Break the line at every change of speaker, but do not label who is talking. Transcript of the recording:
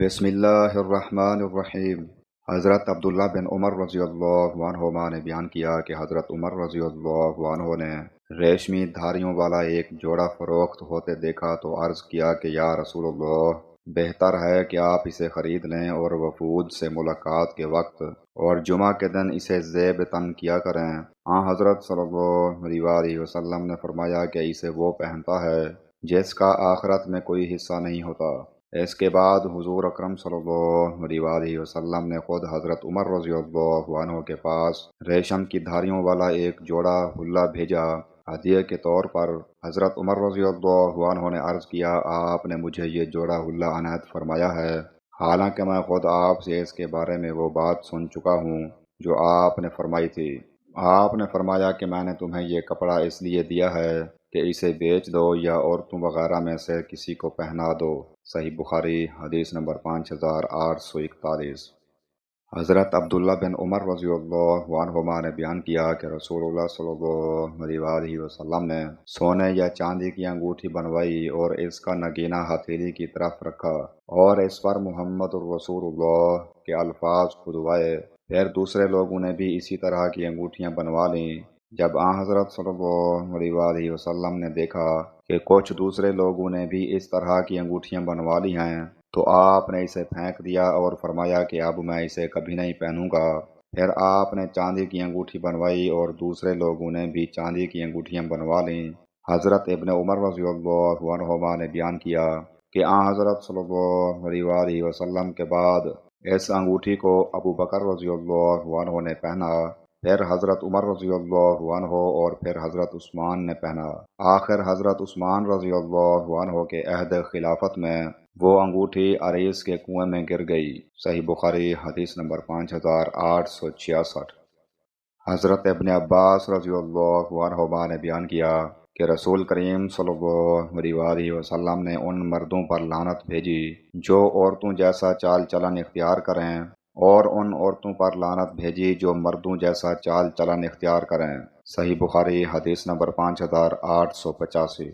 بسم اللہ الرحمن الرحیم۔ حضرت عبداللہ بن عمر رضی اللہ عنہما نے بیان کیا کہ حضرت عمر رضی اللہ عنہ نے ریشمی دھاریوں والا ایک جوڑا فروخت ہوتے دیکھا تو عرض کیا کہ یا رسول اللہ، بہتر ہے کہ آپ اسے خرید لیں اور وفود سے ملاقات کے وقت اور جمعہ کے دن اسے زیب تن کیا کریں۔ حضرت صلی اللہ علیہ وسلم نے فرمایا کہ اسے وہ پہنتا ہے جس کا آخرت میں کوئی حصہ نہیں ہوتا۔ اس کے بعد حضور اکرم صلی اللہ علیہ وسلم نے خود حضرت عمر رضی اللہ عنہ کے پاس ریشم کی دھاریوں والا ایک جوڑا حلہ بھیجا ہدیے کے طور پر۔ حضرت عمر رضی اللہ عنہ نے عرض کیا، آپ نے مجھے یہ جوڑا حلہ عنایت فرمایا ہے، حالانکہ میں خود آپ سے اس کے بارے میں وہ بات سن چکا ہوں جو آپ نے فرمائی تھی۔ آپ نے فرمایا کہ میں نے تمہیں یہ کپڑا اس لیے دیا ہے کہ اسے بیچ دو یا عورتوں وغیرہ میں سے کسی کو پہنا دو۔ صحیح بخاری حدیث نمبر 5841۔ حضرت عبداللہ بن عمر رضی اللہ عنہما نے بیان کیا کہ رسول اللہ صلی اللہ علیہ وسلم نے سونے یا چاندی کی انگوٹھی بنوائی اور اس کا نگینہ ہتھیلی کی طرف رکھا اور اس پر محمد الرسول اللہ کے الفاظ کھدوائے۔ پھر دوسرے لوگوں نے بھی اسی طرح کی انگوٹھیاں بنوا لیں۔ جب حضرت صلی اللہ علیہ وسلم نے دیکھا کہ کچھ دوسرے لوگوں نے بھی اس طرح کی انگوٹھیاں بنوا لی ہیں تو آپ نے اسے پھینک دیا اور فرمایا کہ اب میں اسے کبھی نہیں پہنوں گا۔ پھر آپ نے چاندی کی انگوٹھی بنوائی اور دوسرے لوگوں نے بھی چاندی کی انگوٹھیاں بنوا لیں۔ حضرت ابن عمر رضی اللہ عنہما نے بیان کیا کہ حضرت صلی اللہ علیہ وسلم کے بعد اس انگوٹھی کو ابو بکر رضی اللہ عنہ نے پہنا، پھر حضرت عمر رضی اللہ عنہ اور پھر حضرت عثمان نے پہنا۔ آخر حضرت عثمان رضی اللہ عنہ کے عہد خلافت میں وہ انگوٹھی عریس کے کنویں میں گر گئی۔ صحیح بخاری حدیث نمبر 5866۔ حضرت ابن عباس رضی اللہ عنہما نے بیان کیا کہ رسول کریم صلی اللہ علیہ وسلم نے ان مردوں پر لعنت بھیجی جو عورتوں جیسا چال چلن اختیار کریں، اور ان عورتوں پر لعنت بھیجی جو مردوں جیسا چال چلن اختیار کریں۔ صحیح بخاری حدیث نمبر 5885۔